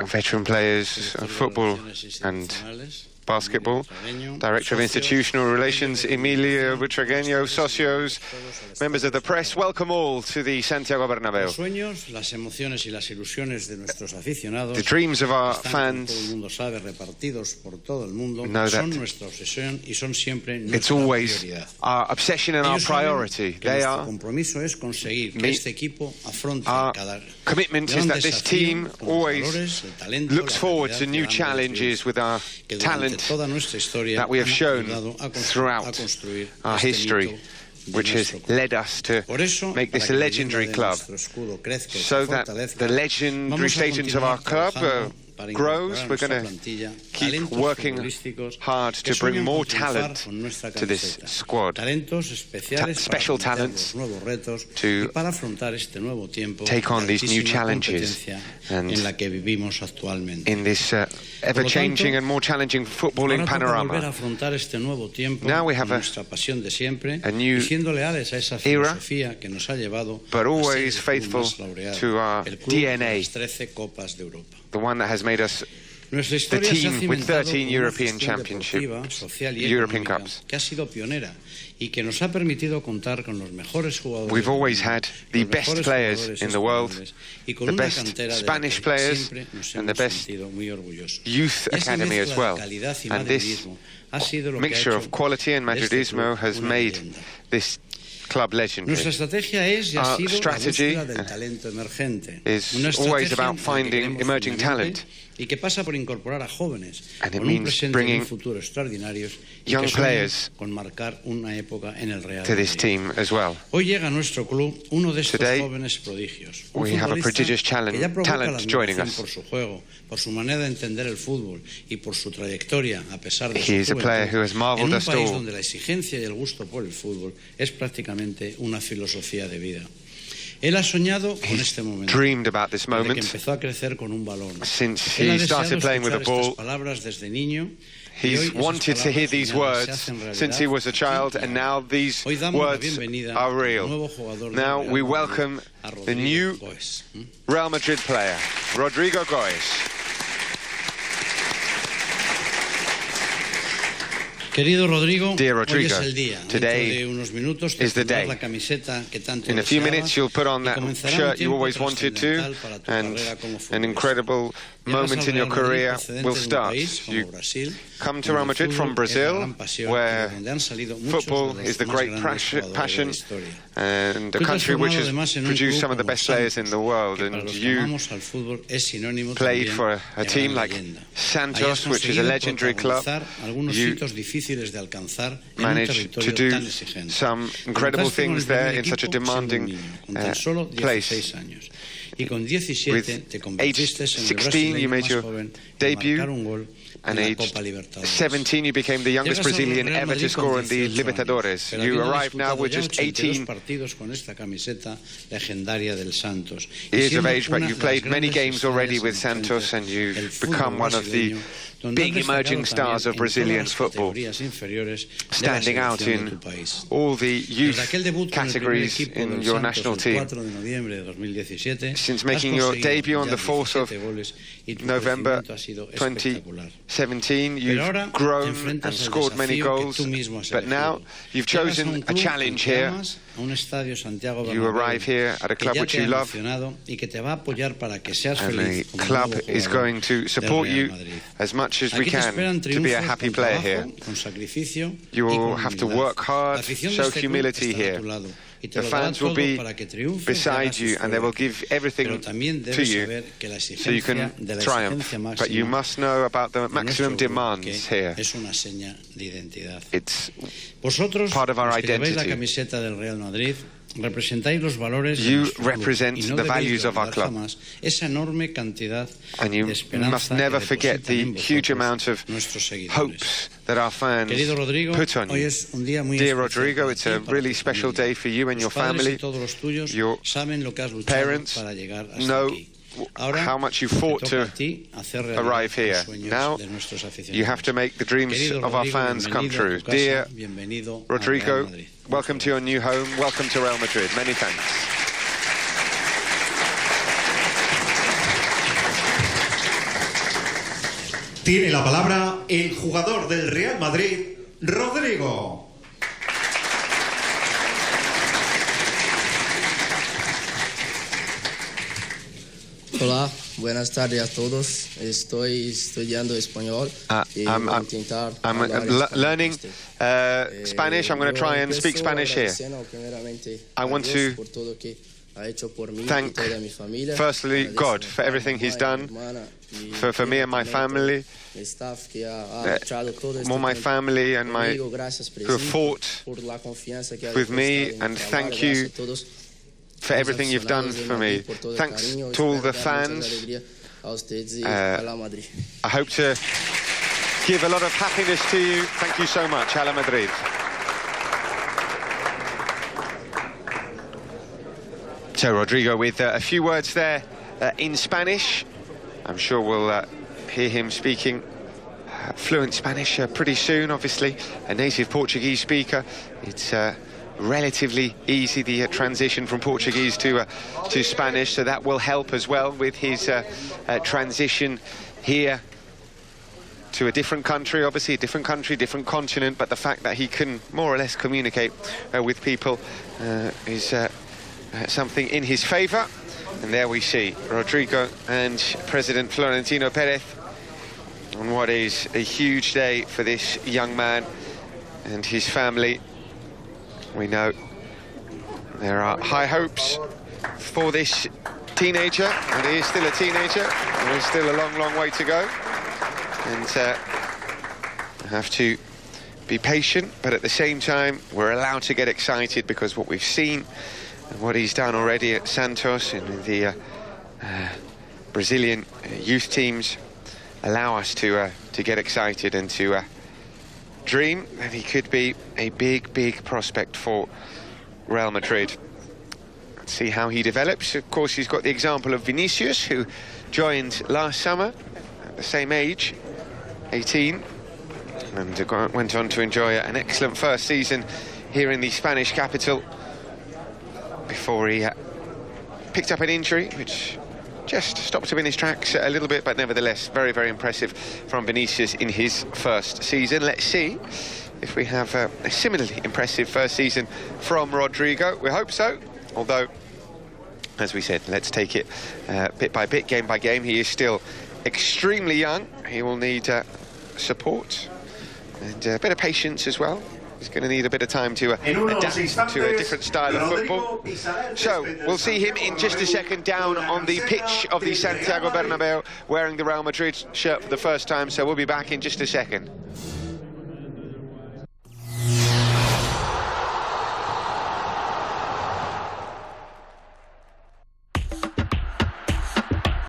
veteran players of football and basketball, Director of Institutional Relations, Emilio Butragueño, socios, members of the press, welcome all to the Santiago Bernabéu. The dreams of our fans know that it's always our obsession and our priority. Our commitment is that this team always looks forward to new challenges with our talent that we have shown throughout our history, which has led us to make this a legendary club, so that the legendary status of our club grows. We're going to keep working hard to bring more talent to this squad, special talents to take on these new challenges and in this ever-changing and more challenging footballing panorama. Now we have a new era, but always faithful to our DNA, the one that has made us the team with 13 European championships, European Cups. We've always had the best players in the world, the best Spanish players, and the best youth academy as well. And this mixture of quality and Madridismo has made this club legendary. Our strategy is always about finding emerging talent, and it means bringing young players to this team as well. Today, we have a prodigious talent joining us. He is a player who has marveled us all. He's dreamed about this moment since he started playing with the ball. He's wanted to hear these words since he was a child, and now these words are real. Now we welcome the new Real Madrid player, Rodrygo Goes. Dear Rodrygo, today is the day. In a few minutes you'll put on that shirt you always wanted to, and an incredible moment in your career will start. You come to Real Madrid from Brazil, where football is the great passion, and a country which has produced some of the best players in the world. And you played for a team like Santos, which is a legendary club. You managed to do some incredible things there in such a demanding place. With age 16 you made your debut, and age 17 you became the youngest Brazilian ever to score in the Libertadores. You arrived now with just 18 years of age, but you've played many games already with Santos, and you've become one of the big emerging stars of Brazilian football, standing out in all the youth categories in your national team. Since making your debut on the 4th of November 2017, you've grown and scored many goals, but now you've chosen a challenge here. You arrive here at a club which you love, and the club is going to support you as much as we can to be a happy player here. You will have to work hard, show humility here. The fans will be beside you, and they will give everything to you so you can triumph. But you must know about the maximum demands here. It's part of our identity. You represent the values of our club, and you must never forget the huge amount of hopes that our fans put on you. Dear Rodrygo, it's a really special day for you and your family. Your parents know how much you fought to arrive here. Now you have to make the dreams of our fans come true. Dear Rodrygo, welcome to your new home. Welcome to Real Madrid. Many thanks. Tiene la palabra el jugador del Real Madrid, Rodrygo. Hola, buenas tardes a todos. Estoy estudiando español. I'm learning Spanish. I'm going to try and speak Spanish here. I want to thank, firstly, God for everything He's done for me and my family, all my family and my who have fought with me, and thank you for everything you've done for me. Thanks to all the fans. I hope to give a lot of happiness to you. Thank you so much. Hala Madrid. So Rodrygo with a few words there in Spanish. I'm sure we'll hear him speaking fluent Spanish pretty soon. Obviously, a native Portuguese speaker. It's relatively easy, the transition from Portuguese to Spanish, so that will help as well with his transition here to a different country. Obviously a different country, different continent, but the fact that he can more or less communicate with people is something in his favour. And there we see Rodrygo and President Florentino Perez on what is a huge day for this young man and his family. We know there are high hopes for this teenager, and he is still a teenager, and there's still a long, long way to go. And have to be patient, but at the same time, we're allowed to get excited because what we've seen and what he's done already at Santos and the Brazilian youth teams allow us to get excited and to dream that he could be a big, big prospect for Real Madrid. Let's see how he develops. Of course, he's got the example of Vinicius, who joined last summer at the same age, 18, and went on to enjoy an excellent first season here in the Spanish capital before he picked up an injury, which just stopped him in his tracks a little bit, but nevertheless very, very impressive from Vinicius in his first season. Let's see if we have a similarly impressive first season from Rodrygo. We hope so, although, as we said, let's take it bit by bit, game by game. He is still extremely young. He will need support and a bit of patience as well. He's going to need a bit of time to adapt to a different style of football. So we'll see him in just a second down on the pitch of the Santiago Bernabéu, wearing the Real Madrid shirt for the first time. So we'll be back in just a second.